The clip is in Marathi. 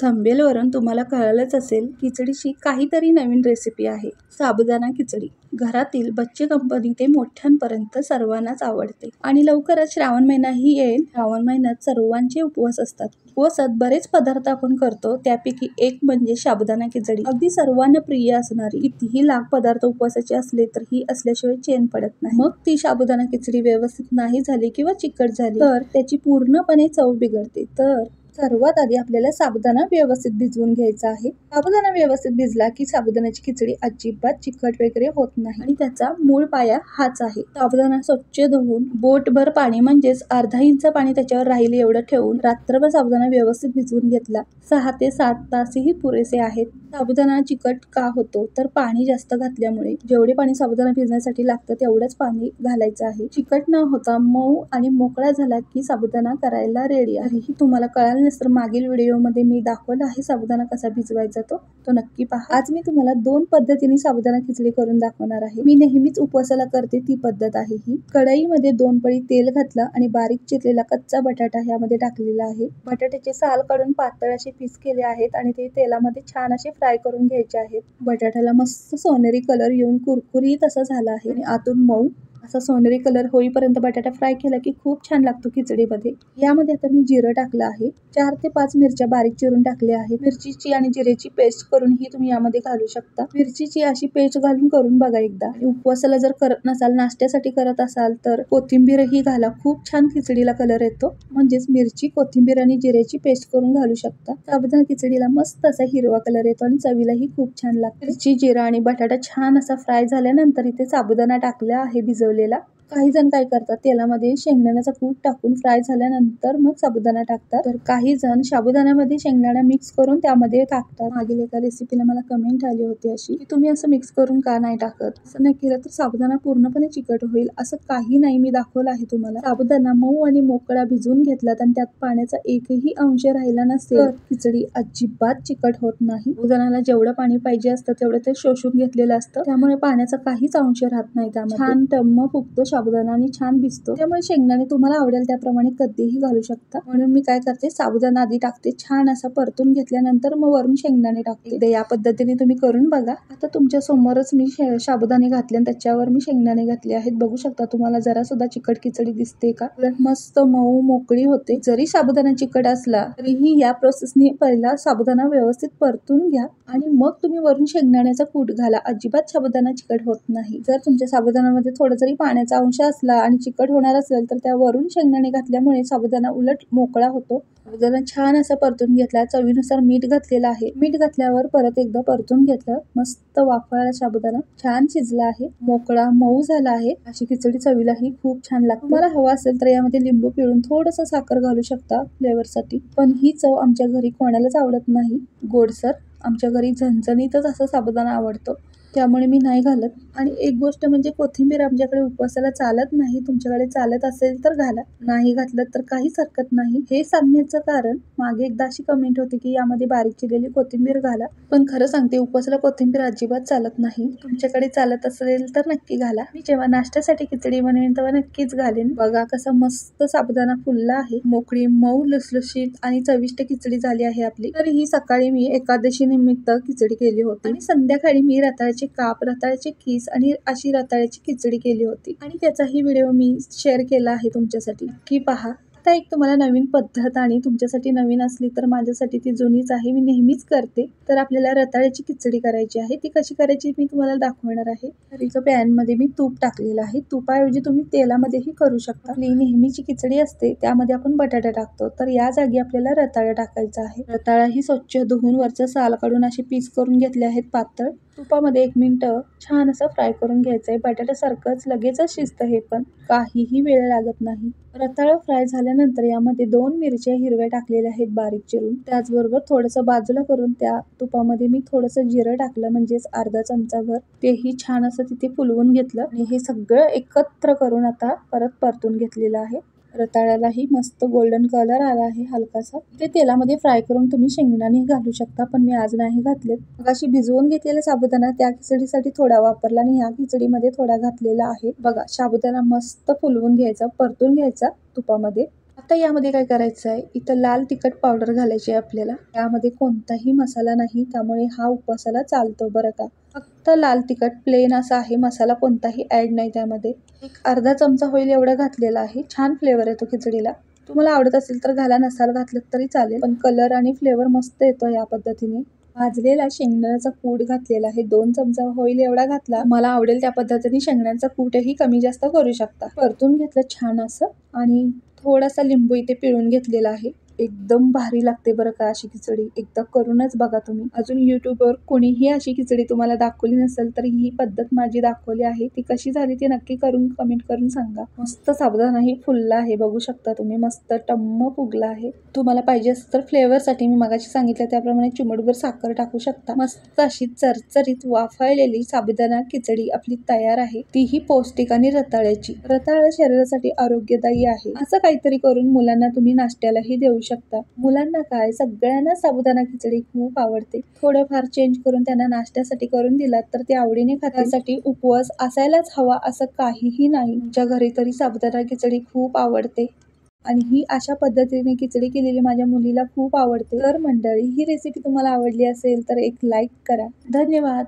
थंबनेलवरून तुम्हाला कळालंच असेल, खिचडीची काहीतरी नवीन रेसिपी आहे. साबुदाणा खिचडी. घरातील बच्चे कंपनी ते मोठ्यांपर्यंत सर्वांनाच आवडते. आणि लवकरच श्रावण महिनाही येईल. श्रावण महिन्यात सर्वांचे उपवास असतात. उपवासात बरेच पदार्थ आपण करतो, त्यापैकी एक म्हणजे साबुदाणा खिचडी. अगदी सर्वांना प्रिय असणारी. कितीही लाख पदार्थ उपवासाचे असले तर ही असल्याशिवाय चैन पडत नाही. मग ती साबुदाणा खिचडी व्यवस्थित नाही झाली किंवा चिकट झाली तर त्याची पूर्णपणे चव बिघडते. तर सर्वात आधी आपल्याला साबुदाणा व्यवस्थित भिजवून घ्यायचा आहे. साबुदाणा व्यवस्थित भिजला की साबुदाण्याची खिचडी अजिबात चिकट वगैरे होत नाही आणि त्याचा मूळ पाया हाच आहे. साबुदाणा स्वच्छ धुवून बोटभर पाणी म्हणजेच अर्धा इंच पाणी त्याच्यावर राहिले एवढं ठेवून रात्रभर साबुदाणा व्यवस्थित भिजवून घेतला. 6 ते 7 तासही पुरेसे आहेत. साबुदाणा चिकट का होतो तर पाणी जास्त घातल्यामुळे. जेवढे पाणी साबुदाणा भिजण्यासाठी लागतं तेवढंच पाणी घालायचं आहे. चिकट न होता मऊ आणि मोकळा झाला की साबुदाणा करायला रेडी आहे. तुम्हाला कळालं नसेल, मागील व्हिडिओमध्ये मी दाखवला आहे साबुदाणा कसा भिजवायचा तो नक्की पहा. आज मी तुम्हाला 2 पद्धतीने साबुदाणा खिचडी करून दाखवणार आहे. मी नेहमीच उपवासाला करते ती पद्धत आहे ही. कढईमध्ये 2 पळी तेल घातलं आणि बारीक चिरलेला कच्चा बटाटा ह्यामध्ये टाकलेला आहे. बटाट्याचे साल काढून पातळ असे पीस केले आहेत आणि ते तेलामध्ये छान असे फ्राय करून घ्यायचे आहेत. बटाट्याला मस्त सोनेरी कलर येऊन कुरकुरीत असा झाला आहे आणि आतून मऊ असा सोनेरी कलर होईपर्यंत बटाटा फ्राय केला की खूप छान लागतो खिचडीमध्ये. यामध्ये आता मी जिरं टाकलं आहे. 4 ते 5 मिरच्या बारीक चिरून टाकल्या आहेत. मिरचीची आणि जिरेची पेस्ट करून ही तुम्ही यामध्ये घालू शकता. मिरचीची अशी पेस्ट घालून करून बघा एकदा. उपवासाला जर करत नसाल, नाश्त्यासाठी करत असाल तर कोथिंबीरही घाला. खूप छान खिचडीला कलर येतो. म्हणजेच मिरची, कोथिंबीर आणि जिरेची पेस्ट करून घालू शकता. साबुदाणा खिचडीला मस्त असा हिरवा कलर येतो आणि चवीलाही खूप छान लागते. मिरची, जिरा आणि बटाटा छान असा फ्राय झाल्यानंतर इथे साबुदाणा टाकला आहे भिजवलेला. काही जण काय करतात, तेलामध्ये शेंगदाण्याचा कूट टाकून फ्राय झाल्यानंतर मग साबुदाणा टाकतात. तर काही जण साबुदाण्यामध्ये शेंगदाणा मिक्स करून त्यामध्ये टाकतात. मागील एका रेसिपीला मला कमेंट आली होती अशी की तुम्ही असं मिक्स करून का नाही टाकत. असं नाही केलं तर साबुदाणा पूर्णपणे चिकट होईल. असं काही नाही, मी दाखवलं आहे तुम्हाला. साबुदाणा मऊ आणि मोकळा भिजवून घेतलात आणि त्यात पाण्याचा एकही अंश राहिला नसेल तर खिचडी अजिबात चिकट होत नाही. साबुदाण्याला जेवढं पाणी पाहिजे असतं तेवढं ते शोषून घेतलेलं असतं, त्यामुळे पाण्याचा काहीच अंश राहत नाही. त्यामध्ये छान टम्म फुगतो साबुदाणा आणि छान भिजतो. त्यामुळे शेंगदाणे तुम्हाला आवडेल त्याप्रमाणे कधीही घालू शकता. म्हणून मी काय करते, साबुदाणा आधी टाकते, छान असा परतून घेतल्यानंतर मग वरून शेंगदाणे टाकते. या पद्धतीने तुम्ही करून बघा. आता तुमच्या समोरच मी साबुदाणे घातले आणि त्याच्यावर मी शेंगदाणे घातले आहेत. बघू शकता तुम्हाला जरा सुद्धा चिकट खिचडी दिसते का? मस्त मऊ मोकळी होते. जरी साबुदाणा चिकट असला तरीही या प्रोसेसने पहिला साबुदाणा व्यवस्थित परतून घ्या आणि मग तुम्ही वरून शेंगदाण्याचा कूट घाला. अजिबात साबुदाणा चिकट होत नाही. जर तुमच्या साबुदाण्यामध्ये थोडं जरी पाण्याचा अंश असला आणि चिकट होणार असेल तर त्यावरून शेंगदाणे घातल्यामुळे साबुदाणा उलट मोकळा होतो. साबुदाणा छान असा परतून घेतला. चवीनुसार मीठ घातलेलं आहे. मीठ घातल्यावर परत एकदा परतून घेतलं. मस्त वाफाळा साबुदाणा छान शिजला आहे, मोकळा मऊ झाला आहे. अशी खिचडी चवीलाही खूप छान लागते. तुम्हाला हवा असेल तर यामध्ये लिंबू पिळून थोडंसं साखर घालू शकता फ्लेवरसाठी. पण ही चव आमच्या घरी कोणालाच आवडत नाही गोडसर. आमच्या घरी झणझणीतच असा साबुदाणा आवडतो, त्यामुळे मी नाही घालत. आणि एक गोष्ट म्हणजे कोथिंबीर आमच्याकडे उपवासाला चालत नाही. तुमच्याकडे चालत असेल तर घाला, नाही घातलं तर काहीच हरकत नाही. हे सांगण्याचं कारण, मागे एकदा अशी कमेंट होती की यामध्ये बारीक चिरलेली कोथिंबीर घाला, पण खरं सांगते उपवासाला कोथिंबीर अजिबात चालत नाही. तुमच्याकडे चालत असेल तर नक्की घाला. मी जेव्हा नाश्त्यासाठी खिचडी बनवेन तेव्हा नक्कीच घालेन. बघा कसा मस्त साबुदाणा फुलला आहे. मोकळी मऊ लुसलुशीत आणि चविष्ट खिचडी झाली आहे आपली. तर ही सकाळी मी एकादशी निमित्त खिचडी केली होती आणि संध्याकाळी मी रताळ्याचे काप, रताळ्याचे किस आणि अशी रताळ्याची खिचडी केली होती आणि त्याचाही व्हिडिओ मी शेअर केला आहे तुमच्यासाठी, नक्की पहा. आता एक तुम्हाला नवीन पद्धत, आणि तुमच्यासाठी नवीन असली तर माझ्यासाठी ती जुनीच आहे, मी नेहमीच करते. तर आपल्याला रताळ्याची खिचडी करायची आहे. ती कशी करायची मी तुम्हाला दाखवणार आहे. तर इथं पॅनमध्ये मी तूप टाकलेलं आहे. तुपाऐवजी तुम्ही तेलामध्येही करू शकता. आपली नेहमीची खिचडी असते त्यामध्ये आपण बटाटा टाकतो, तर या जागी आपल्याला रताळा टाकायचा आहे. रताळाही स्वच्छ धुवून वरचं साल काढून असे पीस करून घेतले आहेत पातळ. तुपामध्ये 1 मिनिट छान असं फ्राय करून घ्यायचं आहे. बटाट्यासारखंच लगेचच शिजतं हे, पण काहीही वेळ लागत नाही. रताळं फ्राय झाल्यानंतर यामध्ये 2 मिरच्या हिरव्या टाकलेल्या आहेत बारीक चिरून. त्याचबरोबर थोडंसं बाजूला करून त्या तुपामध्ये मी थोडंसं जिरं टाकलं, म्हणजेच अर्धा चमचाभर. तेही छान असं तिथे फुलवून घेतलं आणि हे सगळं एकत्र करून आता परत परतून घेतलेलं आहे. रताळ्यालाही मस्त गोल्डन कलर आला आहे हलकासा. ते तेलामध्ये फ्राय करून तुम्ही शेंगदाणे घालू शकता, पण मी आज नाही घातलेत. मग अशी भिजवून घेतलेला साबुदाणा त्या खिचडीसाठी थोडा वापरला आणि ह्या खिचडीमध्ये थोडा घातलेला आहे. बघा साबुदाणा मस्त फुलवून घ्यायचा, परतून घ्यायचा तुपामध्ये. आता यामध्ये काय करायचं आहे, इथं लाल तिखट पावडर घालायची आहे आपल्याला. यामध्ये कोणताही मसाला नाही, त्यामुळे हा उपवासाला चालतो बरं का. फक्त लाल तिखट प्लेन असं आहे, मसाला कोणताही ॲड नाही त्यामध्ये. एक अर्धा चमचा होईल एवढं घातलेला आहे. छान फ्लेवर येतो खिचडीला. तुम्हाला आवडत असेल तर घाला, नसाल घातलं तरी चालेल, पण कलर आणि फ्लेवर मस्त येतो या पद्धतीने. भाजलेला शेंगदाण्याचा कूट घातलेला आहे, 2 चमचा होईल एवढा घातला. मला आवडेल त्या पद्धतीने शेंगदाण्याचा कूटही कमी जास्त करू शकता. परतून घेतलं छान असं आणि थोडासा लिंबू इथे पिळून घेतलेला आहे. एकदम भारी लागते बरं का अशी खिचडी. एकदा करूनच बघा तुम्ही. अजून YouTubeवर कोणीही अशी खिचडी तुम्हाला दाखवली नसेल तर ही पद्धत माझी दाखवली आहे. ती कशी झाली ती नक्की कमेंट करून सांगा. मस्त साबुदाणाही फुलला आहे, बघू शकता तुम्ही. मस्त टम्म फुगला आहे. तुम्हाला पाहिजे असेल तर फ्लेवरसाठी मी मगाशी सांगितलं त्याप्रमाणे चिमूटभर साखर टाकू शकता. मस्त अशी चरचरीत वाफाळलेली साबुदाणा खिचडी आपली तयार आहे. तीही पौष्टिक आणि रताळ्याची. रताळं शरीरासाठी आरोग्यदायी आहे. असं काहीतरी करून मुलांना तुम्ही नाश्त्यालाही देऊ शकता. मुलांना काय, सगळ्यांना साबुदाणा खिचडी खूप आवडते. थोडंफार चेंज करून त्यांना नाश्त्यासाठी करून दिलात तर ते आवडीने खातात. त्यासाठी उपवास असायलाच हवा असं काहीही नाही. तुमच्या घरी तरी साबुदाणा खिचडी खूप आवडते आणि ही अशा पद्धतीने खिचडी केलेली माझ्या मुलीला खूप आवडते. तर मंडळी, ही रेसिपी तुम्हाला आवडली असेल तर एक लाईक करा. धन्यवाद.